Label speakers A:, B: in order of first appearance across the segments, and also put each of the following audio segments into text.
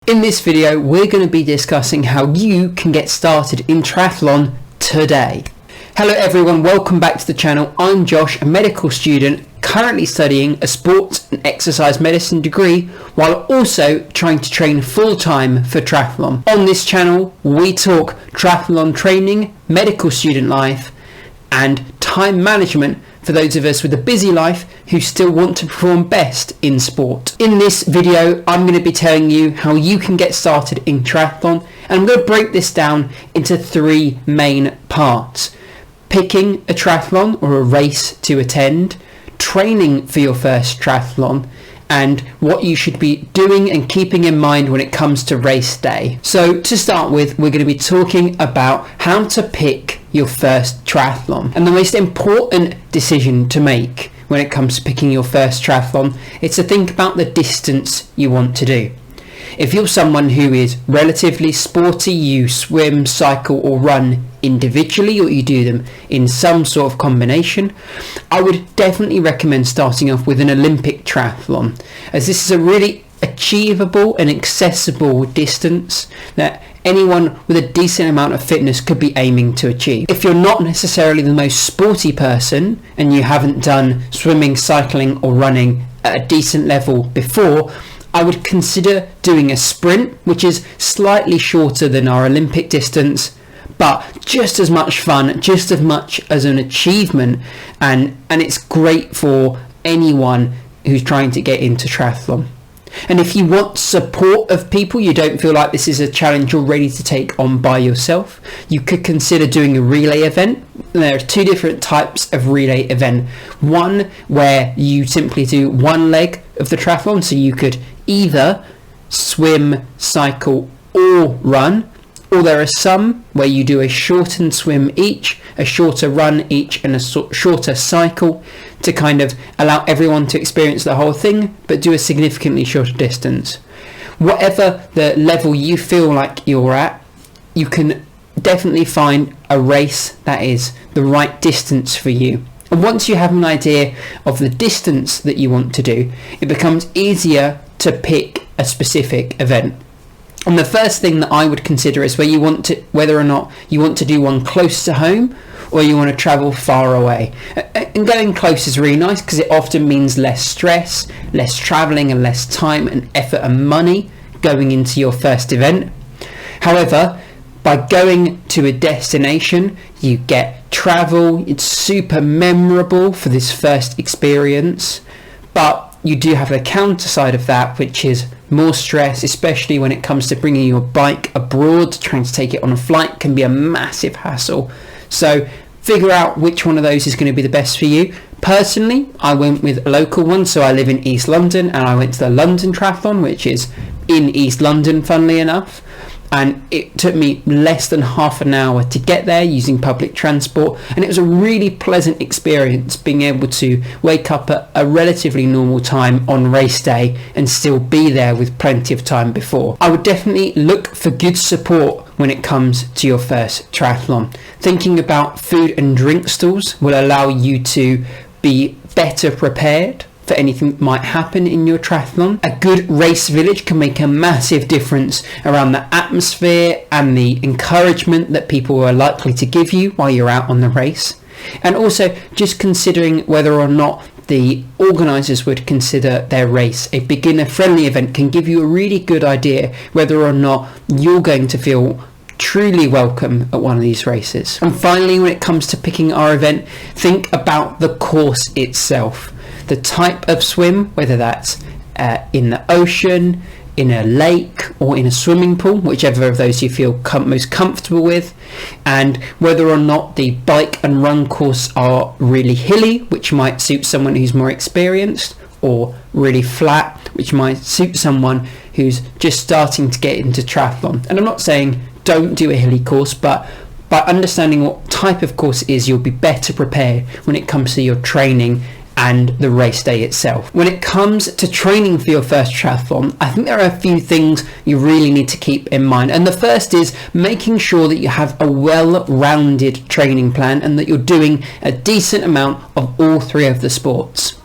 A: In this video, we're going to be discussing how you can get started in triathlon today. Hello everyone, welcome back to the channel. I'm Josh, a medical student currently studying a sports and exercise medicine degree while also trying to train full-time for triathlon. On this channel, we talk triathlon training, medical student life, and time management for those of us with a busy life who still want to perform best in sport. In this video, I'm going to be telling you how you can get started in triathlon, and I'm going to break this down into three main parts. Picking a triathlon or a race to attend, training for your first triathlon, and what you should be doing and keeping in mind when it comes to race day. So to start with, we're going to be talking about how to pick your first triathlon. And the most important decision to make when it comes to picking your first triathlon is to think about the distance you want to do. If you're someone who is relatively sporty, you swim, cycle or run individually, or you do them in some sort of combination, I would definitely recommend starting off with an Olympic triathlon, as this is a really achievable and accessible distance that anyone with a decent amount of fitness could be aiming to achieve. If you're not necessarily the most sporty person and you haven't done swimming, cycling or running at a decent level before, I would consider doing a sprint, which is slightly shorter than our Olympic distance, but just as much fun, just as much as an achievement, and it's great for anyone who's trying to get into triathlon. And if you want support of people, you don't feel like this is a challenge you're ready to take on by yourself, you could consider doing a relay event. There are two different types of relay event. One where you simply do one leg of the triathlon, so you could either swim, cycle or run, or there are some where you do a shortened swim each, a shorter run each and a shorter cycle to kind of allow everyone to experience the whole thing but do a significantly shorter distance. Whatever the level you feel like you're at, you can definitely find a race that is the right distance for you. And once you have an idea of the distance that you want to do, it becomes easier to pick a specific event. And the first thing that I would consider is whether or not you want to do one close to home or you want to travel far away. And going close is really nice because it often means less stress, less traveling and less time and effort and money going into your first event. However, by going to a destination, you get travel, it's super memorable for this first experience, but you do have the counter side of that, which is more stress, especially when it comes to bringing your bike abroad. Trying to take it on a flight can be a massive hassle. So figure out which one of those is going to be the best for you. Personally, I went with a local one, so I live in East London and I went to the London Triathlon, which is in East London, funnily enough. And it took me less than half an hour to get there using public transport, and it was a really pleasant experience being able to wake up at a relatively normal time on race day and still be there with plenty of time before. I would definitely look for good support when it comes to your first triathlon. Thinking about food and drink stalls will allow you to be better prepared for anything that might happen in your triathlon. A good race village can make a massive difference around the atmosphere and the encouragement that people are likely to give you while you're out on the race. And also just considering whether or not the organisers would consider their race a beginner-friendly event can give you a really good idea whether or not you're going to feel truly welcome at one of these races. And finally, when it comes to picking our event, think about the course itself. The type of swim, whether that's in the ocean, in a lake or in a swimming pool, whichever of those you feel most comfortable with, and whether or not the bike and run course are really hilly, which might suit someone who's more experienced, or really flat, which might suit someone who's just starting to get into triathlon. And I'm not saying don't do a hilly course, but by understanding what type of course it is, you'll be better prepared when it comes to your training and the race day itself. When it comes to training for your first triathlon, I think there are a few things you really need to keep in mind. And the first is making sure that you have a well-rounded training plan and that you're doing a decent amount of all three of the sports.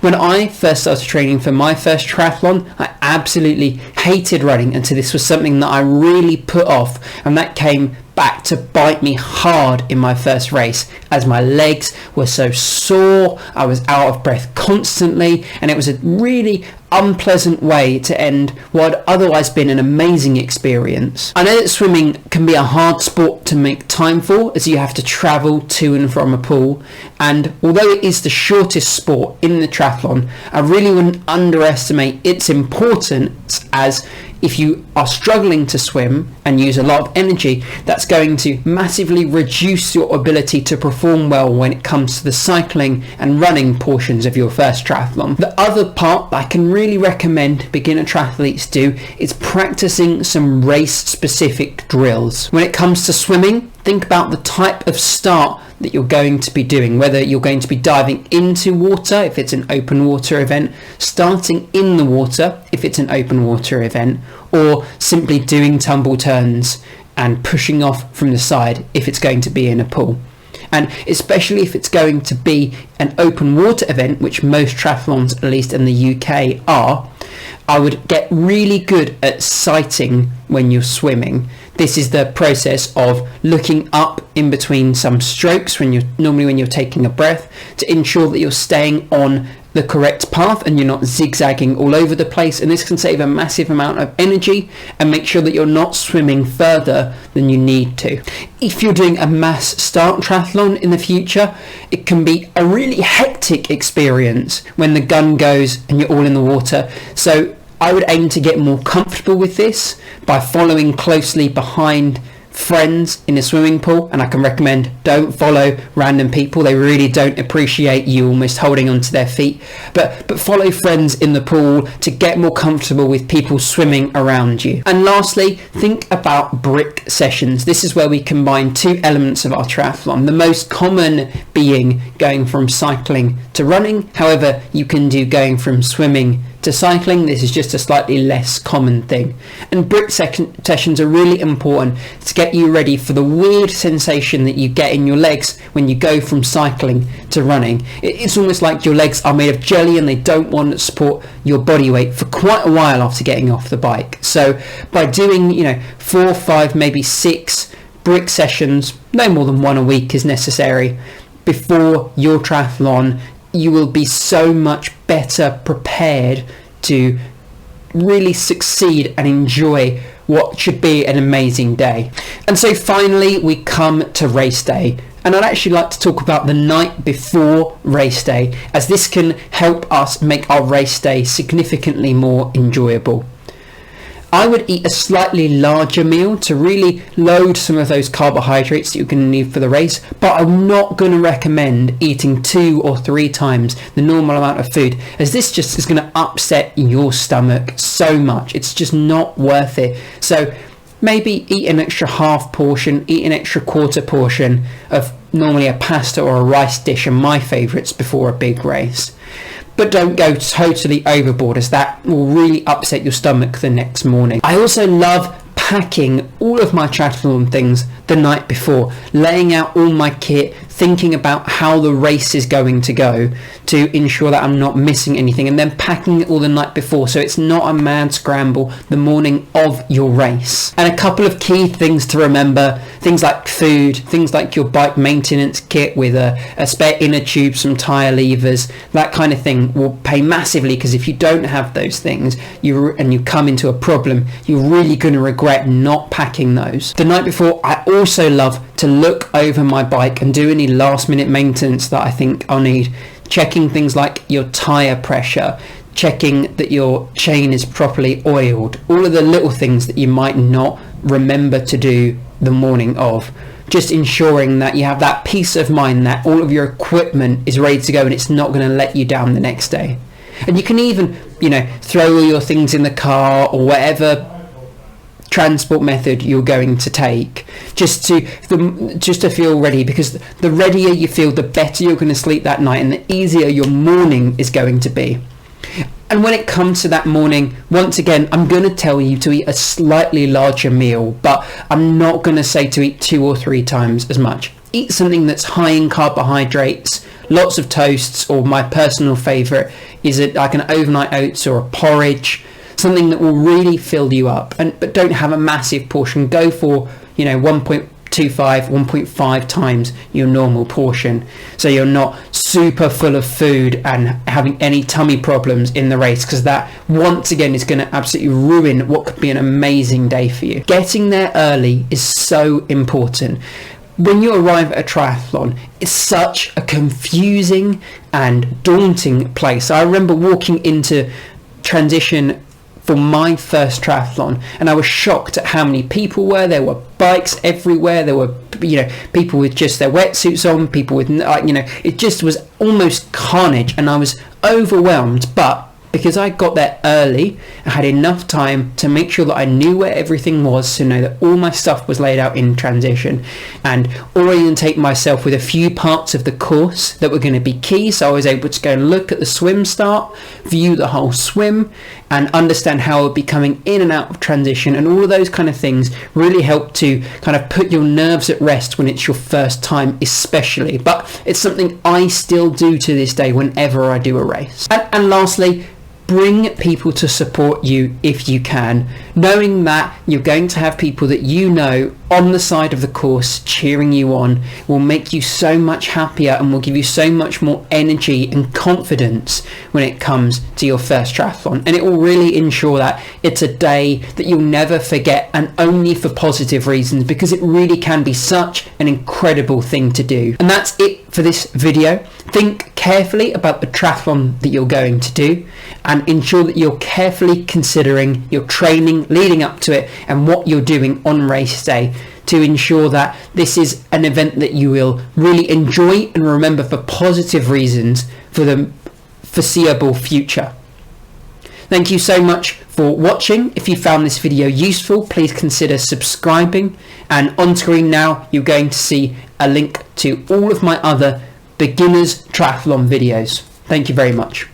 A: When I first started training for my first triathlon, I absolutely hated running until this was something that I really put off, and that came back to bite me hard in my first race, as my legs were so sore, I was out of breath constantly, and it was a really unpleasant way to end what had otherwise been an amazing experience. I know that swimming can be a hard sport to make time for, as you have to travel to and from a pool, and although it is the shortest sport in the triathlon, I really wouldn't underestimate its importance, as if you are struggling to swim and use a lot of energy, that's going to massively reduce your ability to perform well when it comes to the cycling and running portions of your first triathlon. The other part that I can really recommend beginner triathletes do is practicing some race specific drills. When it comes to swimming, think about the type of start that you're going to be doing, whether you're going to be diving into water if it's an open water event, starting in the water if it's an open water event, or simply doing tumble turns and pushing off from the side if it's going to be in a pool. And especially if it's going to be an open water event, which most triathlons, at least in the UK, are, I would get really good at sighting when you're swimming. This is the process of looking up in between some strokes when you're taking a breath, to ensure that you're staying on the correct path and you're not zigzagging all over the place. And this can save a massive amount of energy and make sure that you're not swimming further than you need to. If you're doing a mass start triathlon in the future, it can be a really hectic experience when the gun goes and you're all in the water. So I would aim to get more comfortable with this by following closely behind friends in a swimming pool, and I can recommend don't follow random people. They really don't appreciate you almost holding onto their feet, but follow friends in the pool to get more comfortable with people swimming around you. And lastly, think about brick sessions. This is where we combine two elements of our triathlon, the most common being going from cycling to running. However, you can do going from swimming to cycling. This is just a slightly less common thing, and brick sessions are really important to get you ready for the weird sensation that you get in your legs when you go from cycling to running. It's almost like your legs are made of jelly and they don't want to support your body weight for quite a while after getting off the bike. So by doing 4, 5, maybe 6 brick sessions, no more than 1 a week is necessary, before your triathlon, you will be so much better prepared to really succeed and enjoy what should be an amazing day. And so finally we come to race day, and I'd actually like to talk about the night before race day, as this can help us make our race day significantly more enjoyable. I would eat a slightly larger meal to really load some of those carbohydrates that you're going to need for the race, but I'm not going to recommend eating 2 or 3 times the normal amount of food, as this just is going to upset your stomach so much. It's just not worth it. So maybe eat an extra half portion, eat an extra quarter portion of normally a pasta or a rice dish, are my favourites before a big race. But don't go totally overboard, as that will really upset your stomach the next morning. I also love packing all of my triathlon things the night before, laying out all my kit, thinking about how the race is going to go to ensure that I'm not missing anything, and then packing it all the night before so it's not a mad scramble the morning of your race. And a couple of key things to remember, things like food, things like your bike maintenance kit with a spare inner tube, some tyre levers, that kind of thing will pay massively, because if you don't have those things and you come into a problem, you're really going to regret not packing those. The night before, I also love to look over my bike and do any last minute maintenance that I think I'll need, checking things like your tyre pressure, checking that your chain is properly oiled, all of the little things that you might not remember to do the morning of, just ensuring that you have that peace of mind that all of your equipment is ready to go and it's not going to let you down the next day. And you can even throw all your things in the car or whatever transport method you're going to take, just to feel ready, because the readier you feel, the better you're going to sleep that night and the easier your morning is going to be. And when it comes to that morning, once again, I'm going to tell you to eat a slightly larger meal, but I'm not going to say to eat 2 or 3 times as much. Eat something that's high in carbohydrates, lots of toasts, or my personal favourite is like an overnight oats or a porridge, something that will really fill you up. But don't have a massive portion. Go for 1.5 times your normal portion, so you're not super full of food and having any tummy problems in the race, because that once again is going to absolutely ruin what could be an amazing day for you. Getting there early is so important. When you arrive at a triathlon, it's such a confusing and daunting place. I remember walking into transition for my first triathlon, and I was shocked at how many people were. There were bikes everywhere. There were, people with just their wetsuits on, people with, it just was almost carnage, and I was overwhelmed. But because I got there early, I had enough time to make sure that I knew where everything was, to know that all my stuff was laid out in transition, and orientate myself with a few parts of the course that were going to be key. So I was able to go and look at the swim start, view the whole swim, and understand how I would be coming in and out of transition, and all of those kind of things really help to kind of put your nerves at rest when it's your first time, especially. But it's something I still do to this day whenever I do a race. And lastly, bring people to support you if you can, knowing that you're going to have people that you know on the side of the course cheering you on will make you so much happier and will give you so much more energy and confidence when it comes to your first triathlon. And it will really ensure that it's a day that you'll never forget, and only for positive reasons, because it really can be such an incredible thing to do. And that's it for this video. Think carefully about the triathlon that you're going to do, and ensure that you're carefully considering your training leading up to it and what you're doing on race day, to ensure that this is an event that you will really enjoy and remember for positive reasons for the foreseeable future. Thank you so much for watching. If you found this video useful, please consider subscribing, and on screen now you're going to see a link to all of my other beginners triathlon videos. Thank you very much.